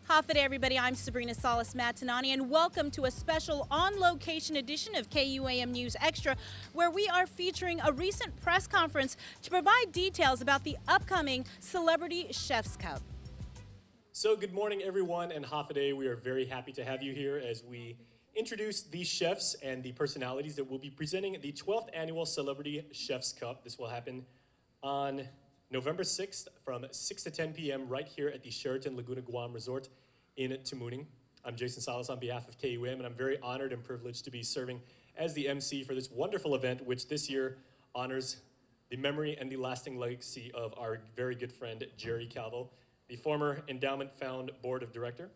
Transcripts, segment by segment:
Hafide, everybody. I'm Sabrina Salas-Matanani, and welcome to a special on-location edition of KUAM News Extra, where we are featuring a recent press conference to provide details about the upcoming Celebrity Chef's Cup. So good morning, everyone, and Hafide, we are very happy to have you here as we introduce the chefs and the personalities that will be presenting the 12th Annual Celebrity Chef's Cup. This will happen on November 6th from 6 to 10 p.m. right here at the Sheraton Laguna Guam Resort in Tamuning. I'm Jason Salas on behalf of KUAM, and I'm very honored and privileged to be serving as the MC for this wonderful event, which this year honors the memory and the lasting legacy of our very good friend, Jerry Calvo, the former Endowment Fund Board of Director,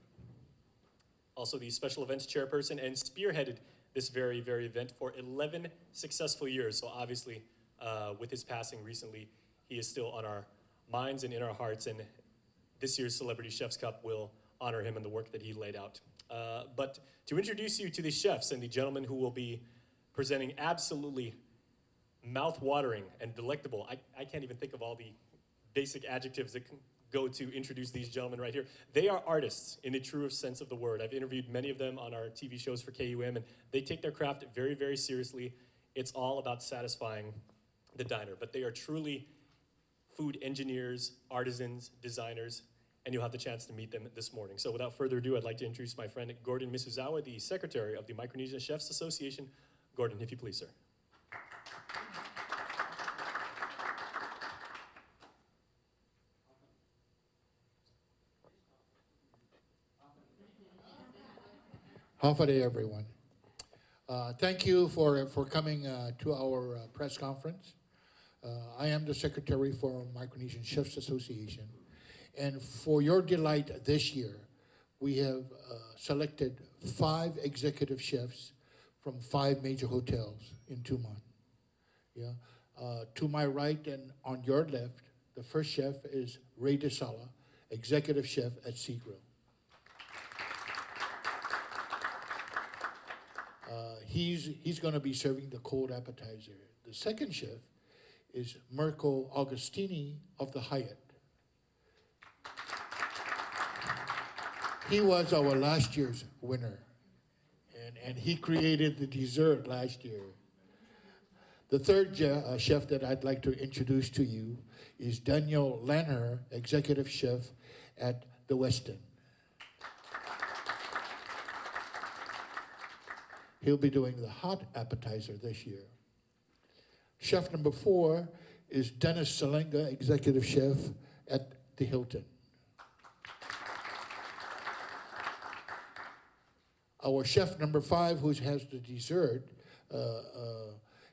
also the Special Events Chairperson, and spearheaded this very event for 11 successful years. So obviously, with his passing recently, he is still on our minds and in our hearts, and this year's Celebrity Chef's Cup will honor him and the work that he laid out. But to introduce you to the chefs and the gentlemen who will be presenting absolutely mouth-watering and delectable, I can't even think of all the basic adjectives that can go to introduce these gentlemen right here. They are artists in the truest sense of the word. I've interviewed many of them on our TV shows for KUM, and they take their craft very seriously. It's all about satisfying the diner, but they are truly food engineers, artisans, designers, and you'll have the chance to meet them this morning. So without further ado, I'd like to introduce my friend Gordon Misuzawa, the Secretary of the Micronesian Chefs Association. Gordon, if you please, sir. Hafide, everyone. Thank you for coming to our press conference. I am the Secretary for Micronesian Chefs Association, and for your delight this year, we have selected 5 executive chefs from 5 major hotels in Tumon. Yeah, to my right and on your left, the first chef is Ray DeSala, Executive Chef at Seagrill. He's going to be serving the cold appetizer. The second chef is Mirko Augustini of the Hyatt. He was our last year's winner, and he created the dessert last year. The third chef that I'd like to introduce to you is Daniel Lanner, Executive Chef at the Westin. He'll be doing the hot appetizer this year. Chef number 4 is Dennis Salenga, Executive Chef at the Hilton. Our chef number 5, who has the dessert,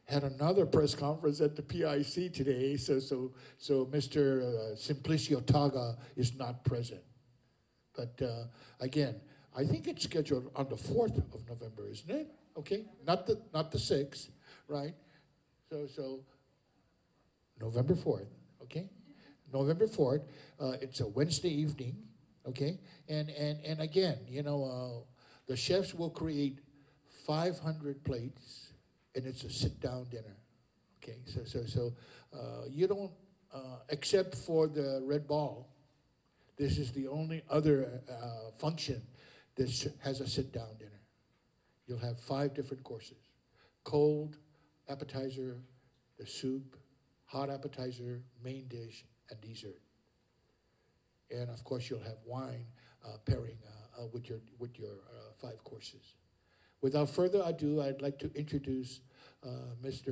had another press conference at the PIC today, so Mr. Simplicio Taga is not present. But again, I think it's scheduled on the 4th of November, isn't it? Okay, not the 6th, right? So November 4th, okay? November 4th, it's a Wednesday evening, okay? And again, you know, the chefs will create 500 plates, and it's a sit-down dinner, okay? So you don't, except for the Red Ball, this is the only other function that has a sit-down dinner. You'll have 5 different courses: cold, appetizer, the soup, hot appetizer, main dish, and dessert. And of course, you'll have wine pairing with your 5 courses. Without further ado, I'd like to introduce Miss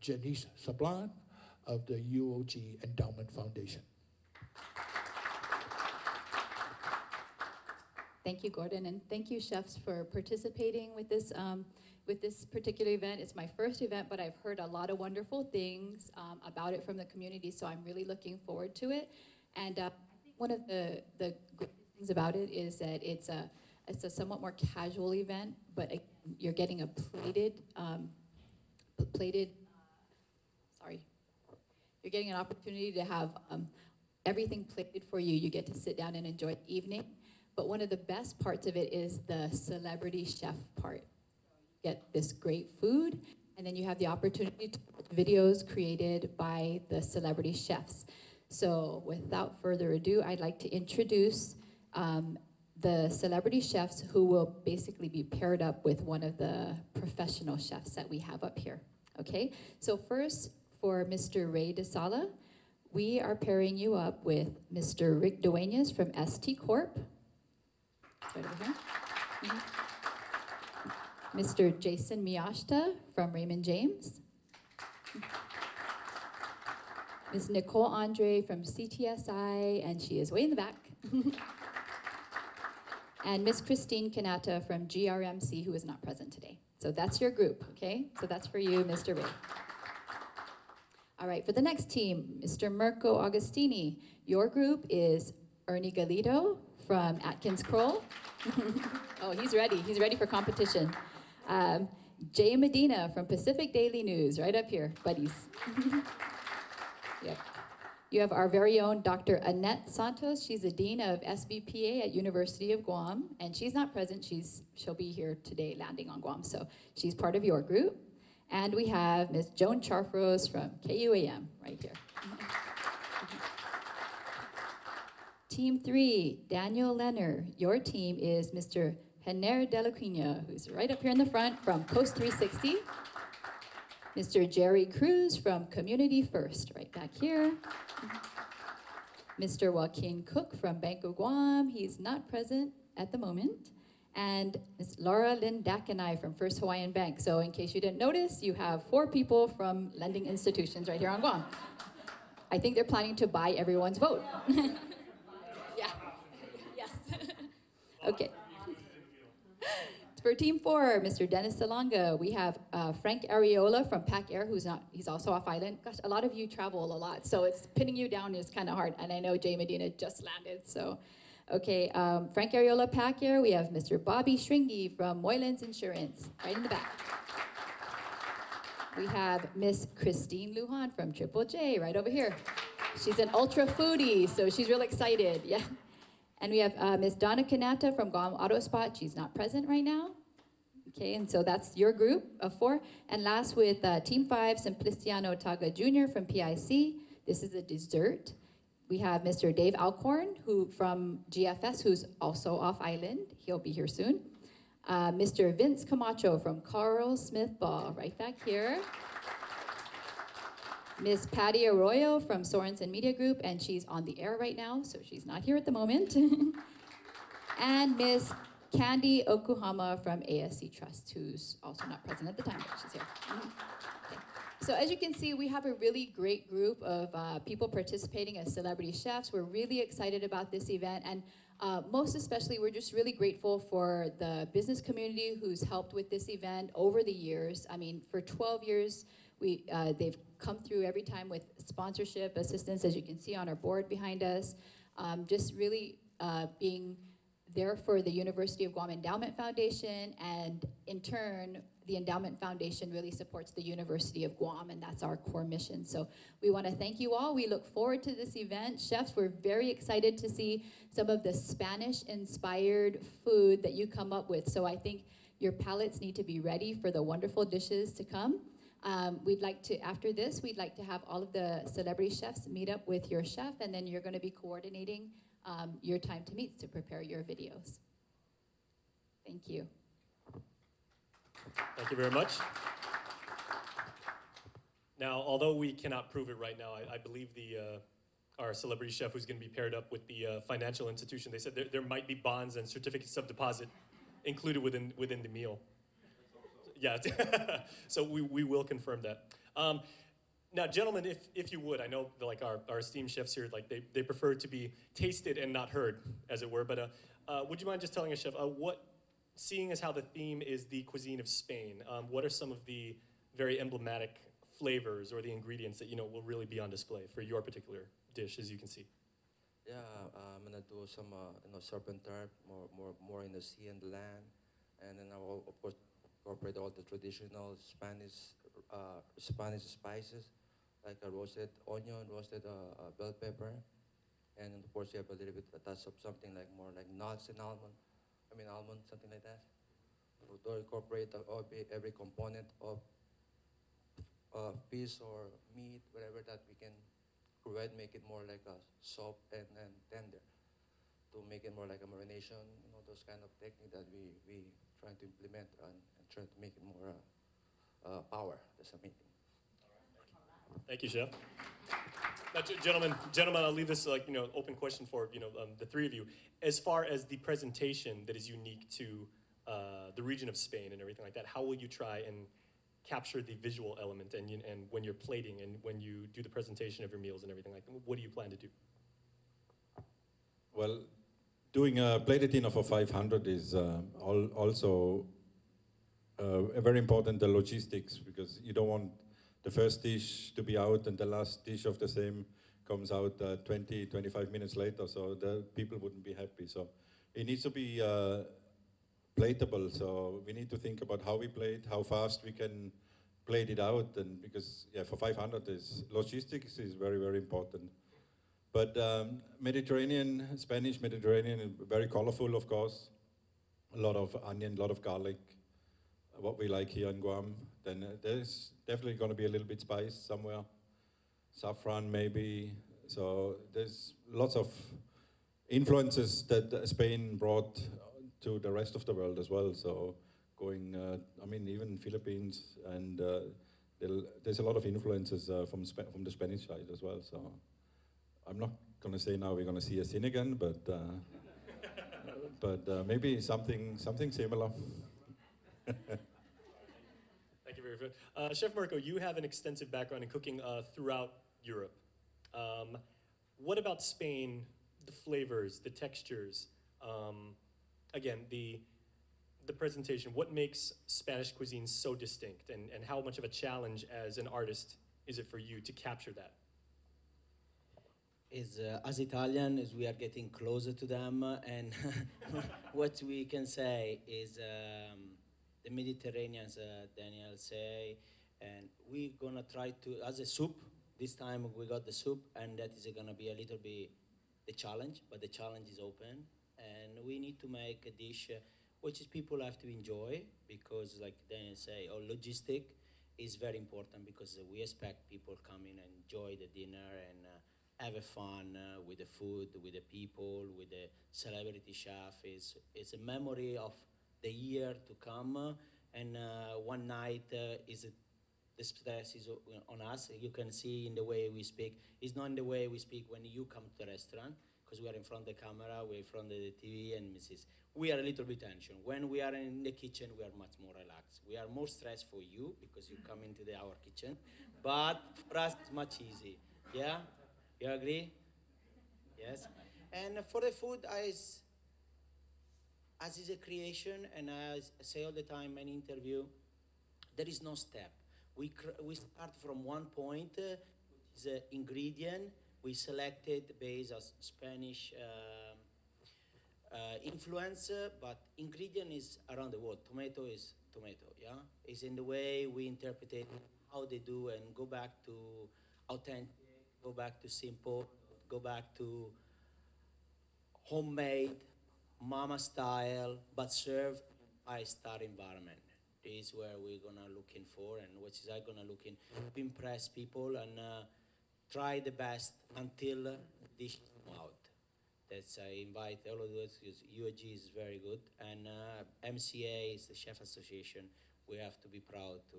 Janice Sablan of the UOG Endowment Foundation. Thank you, Gordon, and thank you, chefs, for participating with this particular event. It's my first event, but I've heard a lot of wonderful things about it from the community, so I'm really looking forward to it. And I think one of the good things about it is that it's a somewhat more casual event, but you're getting a you're getting an opportunity to have everything plated for you. You get to sit down and enjoy the evening. But one of the best parts of it is the celebrity chef part. You get this great food, and then you have the opportunity to watch videos created by the celebrity chefs. So without further ado, I'd like to introduce the celebrity chefs who will basically be paired up with one of the professional chefs that we have up here. Okay, so first for Mr. Ray DeSala, we are pairing you up with Mr. Rick Duenas from ST Corp. It's right over here. Mr. Jason Miyashita from Raymond James. Ms. Nicole Andre from CTSI, and she is way in the back. And Ms. Christine Kanata from GRMC, who is not present today. So that's your group, okay? So that's for you, Mr. Ray. All right, for the next team, Mr. Mirko Augustini. Your group is Ernie Galito from Atkins Kroll. Oh, he's ready. He's ready for competition. Jay Medina from Pacific Daily News, right up here, buddies. Yep. You have our very own Dr. Annette Santos. She's the Dean of SBPA at University of Guam, and she's not present. She'll be here today landing on Guam, so she's part of your group. And we have Ms. Joan Charfros from KUAM right here. Team 3, Daniel Lenner. Your team is Mr. Henner de la Cunha, who's right up here in the front from Coast 360. Mr. Jerry Cruz from Community First, right back here. Mr. Joaquin Cook from Bank of Guam. He's not present at the moment. And Ms. Laura Lynn Dakanai from First Hawaiian Bank. So in case you didn't notice, you have 4 people from lending institutions right here on Guam. I think they're planning to buy everyone's vote. Yeah, yes. Okay. For Team 4, Mr. Dennis Salanga, we have Frank Areola from Pac Air, he's also off island. Gosh, a lot of you travel a lot, so it's pinning you down is kind of hard. And I know Jay Medina just landed, so. Okay, Frank Areola, Pac Air. We have Mr. Bobby Shringy from Moylan's Insurance, right in the back. We have Miss Christine Lujan from Triple J, right over here. She's an ultra foodie, so she's real excited, yeah. And we have Miss Donna Kanata from Guam Auto Spot. She's not present right now. Okay, and so that's your group of 4. And last with Team 5, Simpliciano Taga Jr. from PIC. This is a dessert. We have Mr. Dave Alcorn from GFS, who's also off island. He'll be here soon. Mr. Vince Camacho from Carl Smith Ball, right back here. Miss Patty Arroyo from Sorensen Media Group, and she's on the air right now, so she's not here at the moment. And Miss Candy Okuhama from ASC Trust, who's also not present at the time, but she's here. Okay. So as you can see, we have a really great group of people participating as celebrity chefs. We're really excited about this event, and most especially, we're just really grateful for the business community who's helped with this event over the years. I mean, for 12 years, they've come through every time with sponsorship, assistance, as you can see on our board behind us. Just really being there for the University of Guam Endowment Foundation, and in turn, the Endowment Foundation really supports the University of Guam, and that's our core mission. So we want to thank you all. We look forward to this event. Chefs, we're very excited to see some of the Spanish-inspired food that you come up with. So I think your palates need to be ready for the wonderful dishes to come. We'd like to, after this, we'd like to have all of the celebrity chefs meet up with your chef, and then you're going to be coordinating your time to meet to prepare your videos. Thank you. Thank you very much. Now, although we cannot prove it right now, I believe our celebrity chef who's going to be paired up with the financial institution, they said there might be bonds and certificates of deposit included within the meal. Yeah, so we will confirm that. Now, gentlemen, if you would, I know like our esteemed chefs here, like they prefer to be tasted and not heard, as it were. But would you mind just telling us, chef, seeing as how the theme is the cuisine of Spain, what are some of the very emblematic flavors or the ingredients that will really be on display for your particular dish, as you can see? Yeah, I'm gonna do some serpent tart, more in the sea and the land, and then I will of course incorporate all the traditional Spanish spices, like a roasted onion, roasted bell pepper, and of course you have a little bit of a touch of something like more like nuts and almond, something like that. To incorporate every component of fish or meat, whatever that we can provide, make it more like a soft and tender. to make it more like a marination, those kind of technique that we trying to implement and trying to make it more power. That's the main thing. Thank you, Chef. Now, gentlemen, I'll leave this open question for the three of you. As far as the presentation that is unique to the region of Spain and everything like that, how will you try and capture the visual element and when you're plating and when you do the presentation of your meals and everything like that? What do you plan to do? Well, doing a plated dinner for 500 is also a very important, the logistics, because you don't want the first dish to be out and the last dish of the same comes out 20, 25 minutes later, so the people wouldn't be happy. So it needs to be plateable, so we need to think about how we plate, how fast we can plate it out, and because, yeah, for 500, logistics is very, very important. But Mediterranean, Spanish Mediterranean, very colorful, of course. A lot of onion, a lot of garlic, what we like here in Guam. Then there's definitely going to be a little bit spice somewhere. Saffron maybe. So there's lots of influences that Spain brought to the rest of the world as well. So going, even Philippines, and there's a lot of influences from the Spanish side as well. So I'm not going to say now we're going to see a sin again, but maybe something similar. Thank you very much. Chef Mirko, you have an extensive background in cooking throughout Europe. What about Spain, the flavors, the textures, again, the presentation, what makes Spanish cuisine so distinct, and how much of a challenge as an artist is it for you to capture that? As Italian, as we are getting closer to them, and what we can say is the Mediterranean, Daniel say, and we're gonna try to, as a soup, this time we got the soup, and that is gonna be a little bit the challenge, but the challenge is open, and we need to make a dish which is people have to enjoy, because like Daniel say, logistic is very important, because we expect people come in and enjoy the dinner and have a fun with the food, with the people, with the celebrity chef. It's a memory of the year to come, and one night the stress is on us. You can see in the way we speak. It's not in the way we speak when you come to the restaurant, because we are in front of the camera, we're in front of the TV, and we are a little bit tension. When we are in the kitchen, we are much more relaxed. We are more stressed for you, because you come into our kitchen, but for us, it's much easy, yeah? You agree? Yes. And for the food, as is a creation, and as I say all the time in interview, there is no step. We start from one point, which is an ingredient. We selected based on Spanish influence, but ingredient is around the world. Tomato is tomato, yeah? It's in the way we interpret it, how they do, and go back to authentic, go back to simple, go back to homemade, mama style, but served in a five-star environment. This is where we're gonna looking for, and what is I gonna look in to impress people and try the best until the dish come out. That's I invite all of those, because UAG is very good, and MCA is the Chef Association. We have to be proud to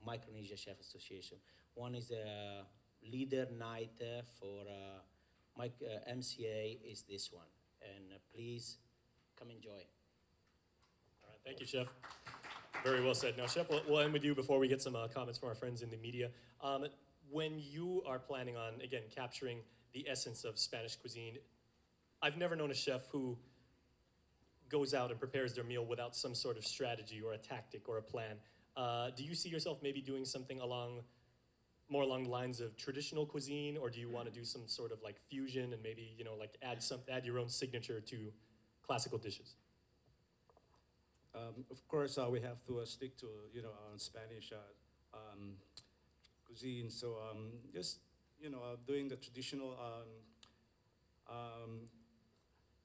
Micronesia Chef Association. One is the leader night for MCA is this one, and please come enjoy. All right, thank you, Chef. Very well said. Now, Chef, we'll end with you before we get some comments from our friends in the media. When you are planning on, again, capturing the essence of Spanish cuisine, I've never known a chef who goes out and prepares their meal without some sort of strategy or a tactic or a plan. Do you see yourself maybe doing something more along the lines of traditional cuisine, or do you want to do some sort of like fusion and maybe, like add your own signature to classical dishes? Of course, we have to stick to Spanish cuisine. So just doing the traditional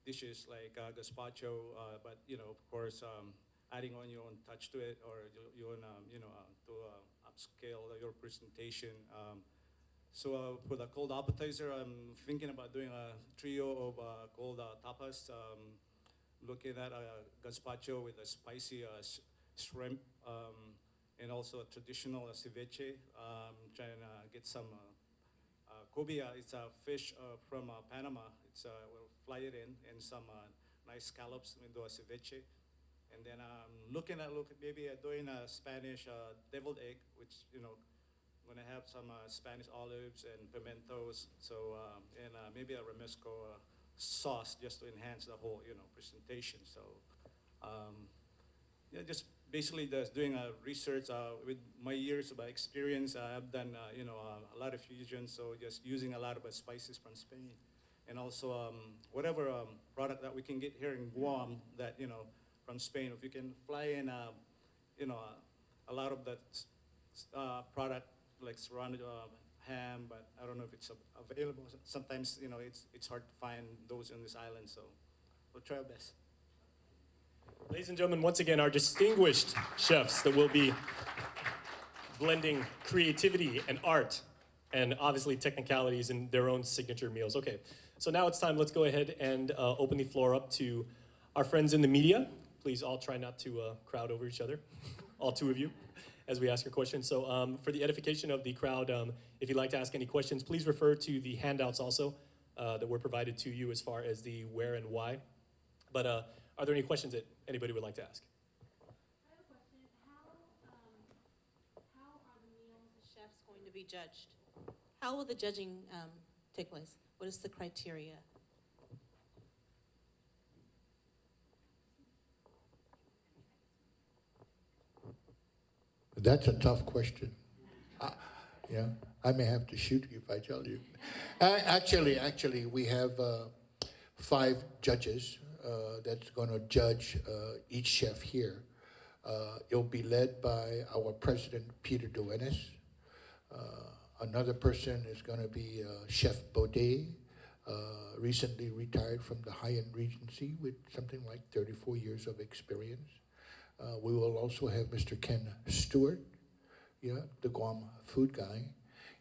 dishes like gazpacho, but of course, adding on your own touch to it, or you want to upscale your presentation. for the cold appetizer, I'm thinking about doing a trio of cold tapas. Looking at a gazpacho with a spicy shrimp, and also a traditional ceviche. Trying to get some cobia. It's a fish from Panama. We'll fly it in, and some nice scallops into a ceviche. And then looking at maybe doing a Spanish deviled egg, which I'm gonna have some Spanish olives and pimentos. So and maybe a romesco sauce just to enhance the whole presentation. So yeah, just basically just doing research with my years of experience. I've done a lot of fusion, so just using a lot of spices from Spain, and also whatever product that we can get here in Guam that from Spain. If you can fly in a lot of that product like serrano ham, but I don't know if it's available. Sometimes it's hard to find those in this island, so we'll try our best. Ladies and gentlemen, once again, our distinguished chefs that will be blending creativity and art and obviously technicalities in their own signature meals. Okay, so now it's time. Let's go ahead and open the floor up to our friends in the media. Please all try not to crowd over each other, all two of you, as we ask your questions. So for the edification of the crowd, if you'd like to ask any questions, please refer to the handouts also that were provided to you as far as the where and why. But are there any questions that anybody would like to ask? I have a question. How are the meals, the chefs going to be judged? How will the judging take place? What is the criteria? That's a tough question. Yeah, I may have to shoot you if I tell you. Actually, we have 5 judges that's going to judge each chef here. It'll be led by our president, Peter Duenas. Another person is going to be Chef Baudet, recently retired from the high-end Regency with something like 34 years of experience. We will also have Mr. Ken Stewart, yeah, the Guam food guy,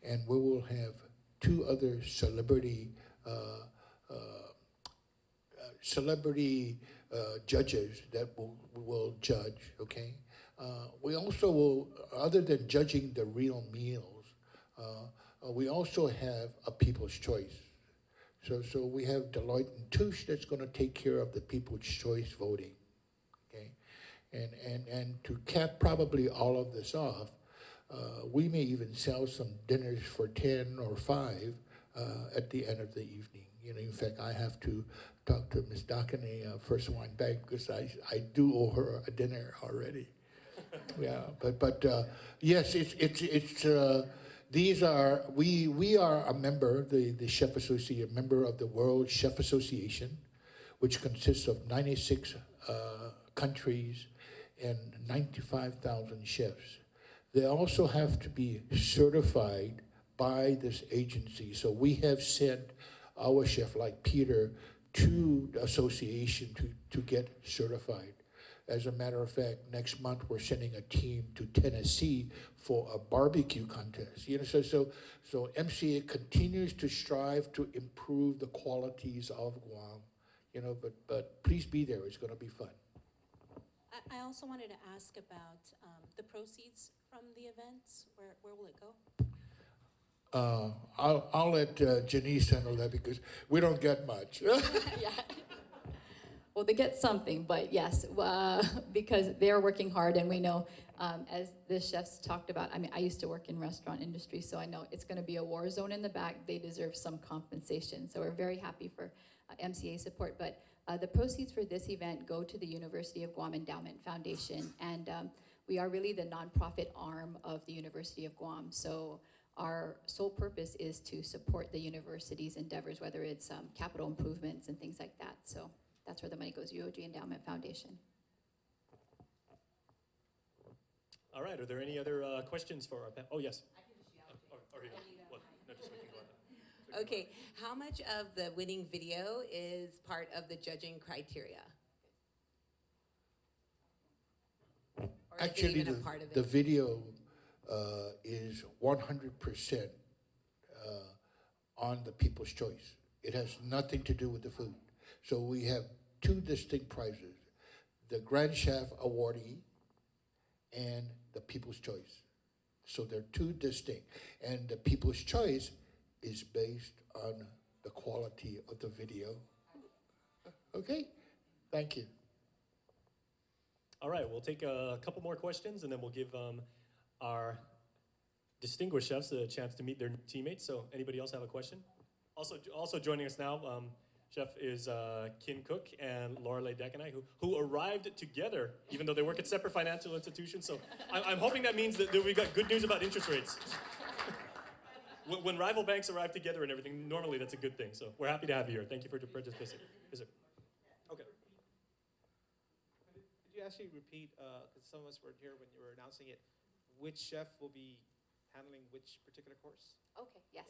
and we will have 2 other celebrity judges that will judge. Okay, we also will, other than judging the real meals, we also have a People's Choice. So we have Deloitte and Touche that's going to take care of the People's Choice voting. Okay, and to cap probably all of this off, we may even sell some dinners for 10 or 5 at the end of the evening. In fact, I have to talk to Ms. Dakane, First Wine Bank, because I do owe her a dinner already. Yeah, but yes, these are, we are a member, the Chef Association, member of the World Chef Association, which consists of 96 countries and 95,000 chefs. They also have to be certified by this agency. So we have sent our chef, like Peter, to the association to get certified. As a matter of fact, next month we're sending a team to Tennessee for a barbecue contest. So MCA continues to strive to improve the qualities of Guam. But please be there. It's going to be fun. I also wanted to ask about the proceeds from the events. Where will it go? I'll let Janice handle that because we don't get much. Yeah. Well, they get something, but yes, because they're working hard, and we know, as the chefs talked about, I used to work in restaurant industry, so I know it's going to be a war zone in the back. They deserve some compensation, so we're very happy for MCA support. But the proceeds for this event go to the University of Guam Endowment Foundation, and we are really the nonprofit arm of the University of Guam. So our sole purpose is to support the university's endeavors, whether it's capital improvements and things like that. So that's where the money goes, UOG Endowment Foundation. All right, are there any other questions for our panel? Oh, yes. I can just yell. Or here. Well, no, just we can go ahead. Okay, how much of the winning video is part of the judging criteria? Or Actually, is it even a part of it? the video is 100% on the People's Choice. It has nothing to do with the food. So we have two distinct prizes, the Grand Chef Awardee and the People's Choice. So they're two distinct. And the People's Choice is based on the quality of the video. Okay? Thank you. All right, we'll take a couple more questions and then we'll give our distinguished chefs a chance to meet their teammates. So anybody else have a question? Also joining us now, chef is Kin Cook and Lorelei Dekanai, who arrived together, even though they work at separate financial institutions. So I'm hoping that means that we got good news about interest rates. When rival banks arrive together and everything, normally that's a good thing. So we're happy to have you here. Thank you for participating. Is it? Okay. Could you actually repeat, because some of us weren't here when you were announcing it, which chef will be handling which particular course? Okay, yes.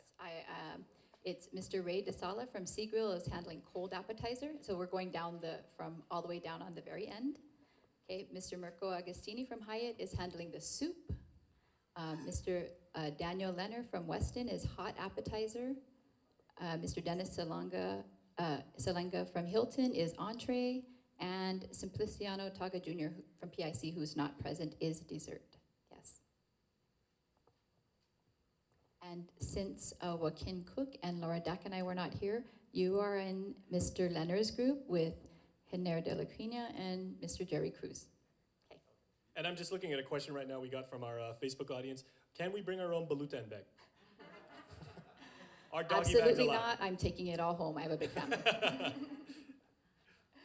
It's Mr. Ray DeSala from Sea Grill is handling cold appetizer. So we're going down from all the way down on the very end. Okay, Mr. Mirko Agostini from Hyatt is handling the soup. Mr. Daniel Lenner from Weston is hot appetizer. Mr. Dennis Salenga from Hilton is entree. And Simpliciano Taga Jr. from PIC, who's not present, is dessert. Yes. And since Joaquin Cook and Laura Dack and I were not here, you are in Mr. Lenner's group with Hiner de la Crina and Mr. Jerry Cruz. Okay. And I'm just looking at a question right now we got from our Facebook audience. Can we bring our own balutan bag? Our doggy Absolutely bags allowed. not. I'm taking it all home. I have a big family.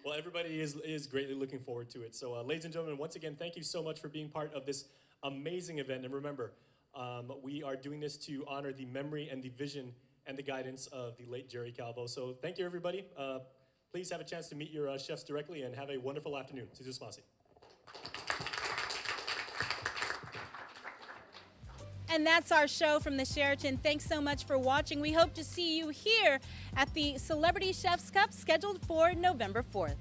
Well, everybody is greatly looking forward to it. So, ladies and gentlemen, once again, thank you so much for being part of this amazing event. And remember, we are doing this to honor the memory and the vision and the guidance of the late Jerry Calvo. So thank you, everybody. Please have a chance to meet your chefs directly and have a wonderful afternoon. Sisusmasi. And that's our show from the Sheraton. Thanks so much for watching. We hope to see you here at the Celebrity Chefs Cup scheduled for November 4th.